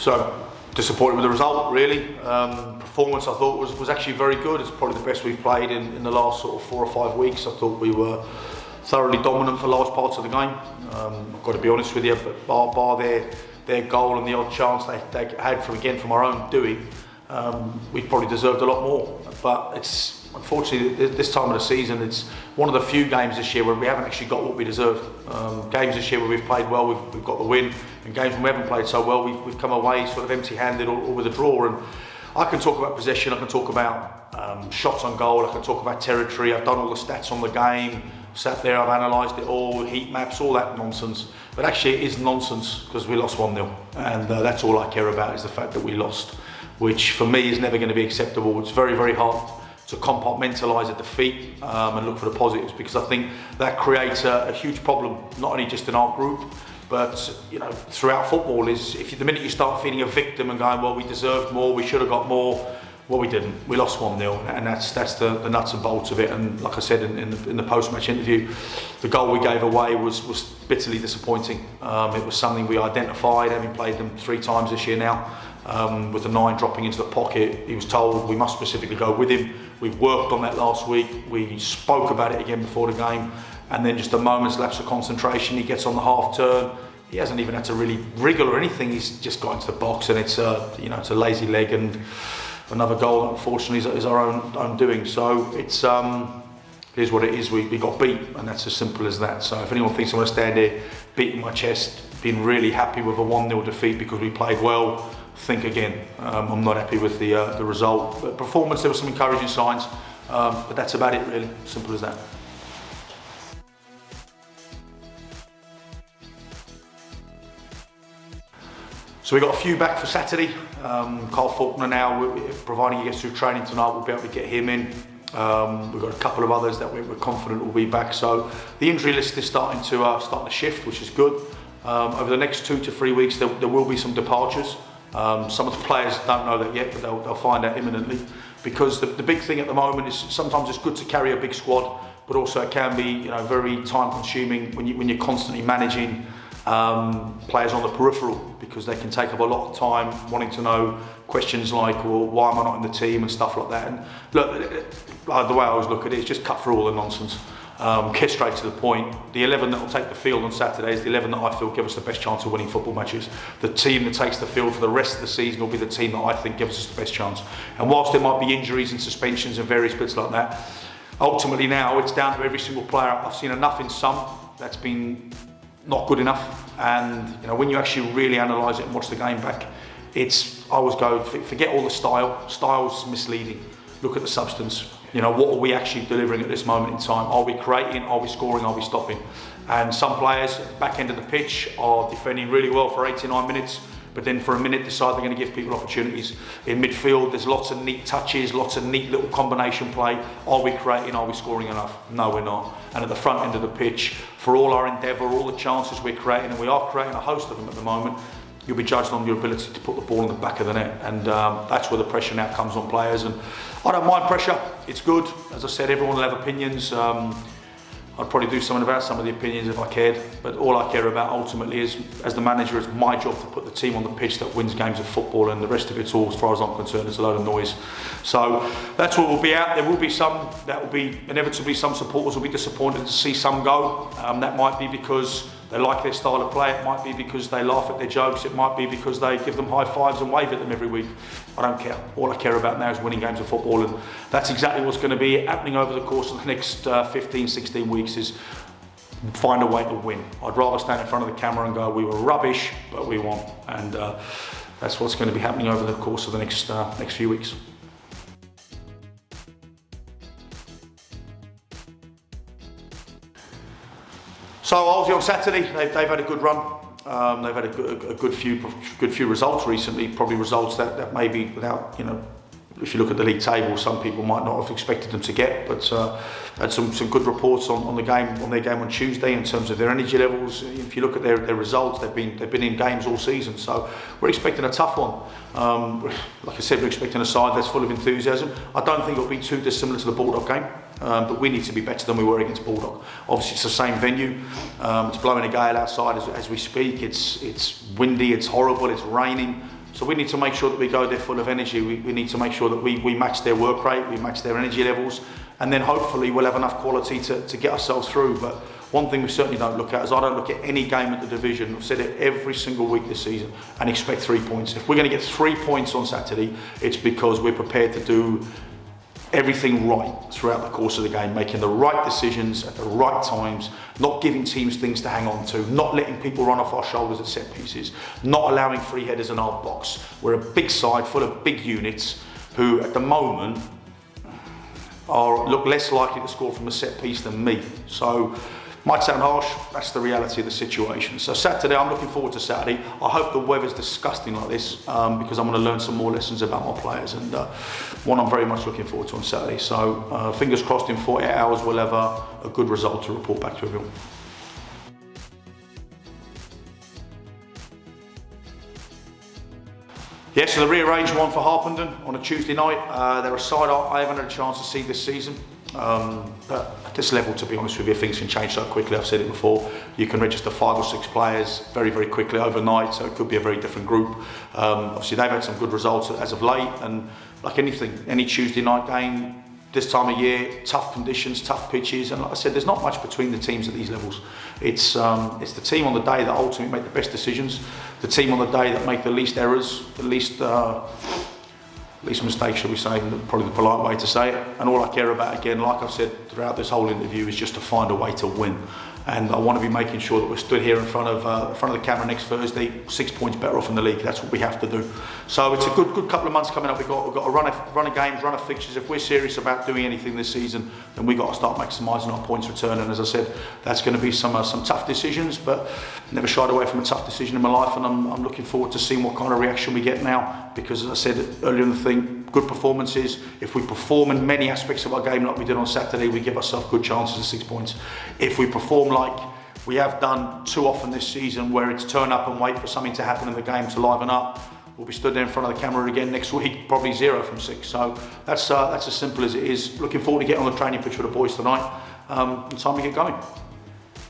So disappointed with the result, really. Performance I thought was actually very good. It's probably the best we've played in the last sort of 4 or 5 weeks. I thought we were thoroughly dominant for large parts of the game. I've got to be honest with you, but bar their goal and the odd chance they had from our own doing, we probably deserved a lot more. But it's unfortunately this time of the season, it's one of the few games this year where we haven't actually got what we deserved. Games this year where we've played well, we've got the win, and games when we haven't played so well, we've come away sort of empty-handed or with a draw. And I can talk about possession, I can talk about shots on goal, I can talk about territory. I've done all the stats on the game, sat there, I've analysed it all, heat maps, all that nonsense. But actually it is nonsense because we lost 1-0, and that's all I care about, is the fact that we lost, which for me is never going to be acceptable. It's very, very hard to compartmentalise a defeat and look for the positives, because I think that creates a huge problem, not only just in our group, but throughout football. Is if the minute you start feeling a victim and going, well, we deserved more, we should have got more. Well, we didn't. We lost 1-0, and that's the nuts and bolts of it. And like I said in the post-match interview, the goal we gave away was bitterly disappointing. It was something we identified, having played them 3 times this year now. With the 9 dropping into the pocket, he was told we must specifically go with him. We worked on that last week. We spoke about it again before the game, and then just a moment's lapse of concentration, he gets on the half turn. He hasn't even had to really wriggle or anything. He's just got into the box, and it's it's a lazy leg, and another goal that unfortunately is our own doing. So it's here's what it is. We got beat, and that's as simple as that. So if anyone thinks I'm going to stand here beating my chest, being really happy with a 1-0 defeat because we played well, think again. I'm not happy with the result. But performance, there were some encouraging signs, but that's about it really. Simple as that. So we got a few back for Saturday. Carl Faulkner now, providing he gets through training tonight, we'll be able to get him in. We've got a couple of others that we're confident will be back. So the injury list is starting to shift, which is good. Over the next 2 to 3 weeks, there will be some departures. Some of the players don't know that yet, but they'll find out imminently. Because the big thing at the moment is sometimes it's good to carry a big squad, but also it can be very time consuming when you're constantly managing players on the peripheral, because they can take up a lot of time wanting to know questions like, well, why am I not in the team and stuff like that. And look, the way I always look at it is just cut through all the nonsense. Get straight to the point. The 11 that will take the field on Saturday is the 11 that I feel give us the best chance of winning football matches. The team that takes the field for the rest of the season will be the team that I think gives us the best chance. And whilst there might be injuries and suspensions and various bits like that, ultimately now it's down to every single player. I've seen enough in some that's been not good enough, and when you actually really analyse it and watch the game back, I always go, forget all the style. Style's misleading. Look at the substance. What are we actually delivering at this moment in time? Are we creating? Are we scoring? Are we stopping? And some players at the back end of the pitch are defending really well for 89 minutes, but then for a minute decide they're going to give people opportunities. In midfield, there's lots of neat touches, lots of neat little combination play. Are we creating? Are we scoring enough? No, we're not. And at the front end of the pitch, for all our endeavour, all the chances we're creating, and we are creating a host of them at the moment, you'll be judged on your ability to put the ball in the back of the net, and that's where the pressure now comes on players. And I don't mind pressure, it's good. As I said, everyone will have opinions. I'd probably do something about some of the opinions if I cared, but all I care about ultimately is, as the manager, it's my job to put the team on the pitch that wins games of football, and the rest of it's all, as far as I'm concerned, it's a load of noise. So that's what we'll be at. There will be some, that will be inevitably, some supporters will be disappointed to see some go. That might be because they like their style of play, it might be because they laugh at their jokes, it might be because they give them high fives and wave at them every week. I don't care. All I care about now is winning games of football, and that's exactly what's going to be happening over the course of the next 15, 16 weeks, is find a way to win. I'd rather stand in front of the camera and go, we were rubbish, but we won. And that's what's going to be happening over the course of the next few weeks. So Arlesey on Saturday, they've had a good run. They've had a good few results recently. Probably results that maybe without, if you look at the league table, some people might not have expected them to get. But had some good reports on their game on Tuesday in terms of their energy levels. If you look at their results, they've been in games all season. So we're expecting a tough one. Like I said, we're expecting a side that's full of enthusiasm. I don't think it'll be too dissimilar to the Bulldog game. But we need to be better than we were against Bulldog. Obviously, it's the same venue. It's blowing a gale outside as we speak. It's windy, it's horrible, it's raining. So we need to make sure that we go there full of energy. We need to make sure that we match their work rate, we match their energy levels, and then hopefully we'll have enough quality to get ourselves through. But one thing we certainly don't look at is I don't look at any game at the division. I've said it every single week this season and expect 3 points. If we're going to get 3 points on Saturday, it's because we're prepared to do everything right throughout the course of the game, making the right decisions at the right times, not giving teams things to hang on to, not letting people run off our shoulders at set pieces, not allowing free headers in our box. We're a big side full of big units who at the moment look less likely to score from a set piece than me. So might sound harsh, that's the reality of the situation. So Saturday, I'm looking forward to Saturday. I hope the weather's disgusting like this because I'm going to learn some more lessons about my players, and one I'm very much looking forward to on Saturday. So fingers crossed in 48 hours we'll have a good result to report back to everyone. Yeah, so the rearranged one for Harpenden on a Tuesday night. They're a side I haven't had a chance to see this season. But at this level, to be honest with you, things can change so quickly. I've said it before. You can register 5 or 6 players very, very quickly overnight, so it could be a very different group. Obviously, they've had some good results as of late, and like anything, any Tuesday night game, this time of year, tough conditions, tough pitches, and like I said, there's not much between the teams at these levels. It's the team on the day that ultimately make the best decisions, the team on the day that make the least errors, the least mistakes, shall we say, probably the polite way to say it. And all I care about, again, like I've said throughout this whole interview, is just to find a way to win. And I want to be making sure that we're stood here in front of the camera next Thursday, 6 points better off in the league. That's what we have to do. So it's a good couple of months coming up. We've got a run of games, run of fixtures. If we're serious about doing anything this season, then we've got to start maximising our points return. And as I said, that's going to be some tough decisions, but never shied away from a tough decision in my life. And I'm looking forward to seeing what kind of reaction we get now, because as I said earlier in the thing, good performances. If we perform in many aspects of our game like we did on Saturday, we give ourselves good chances of 6 points. If we perform like we have done too often this season, where it's turn up and wait for something to happen in the game to liven up, we'll be stood there in front of the camera again next week, probably 0 from 6. So that's as simple as it is. Looking forward to getting on the training pitch with the boys tonight. And time to get going.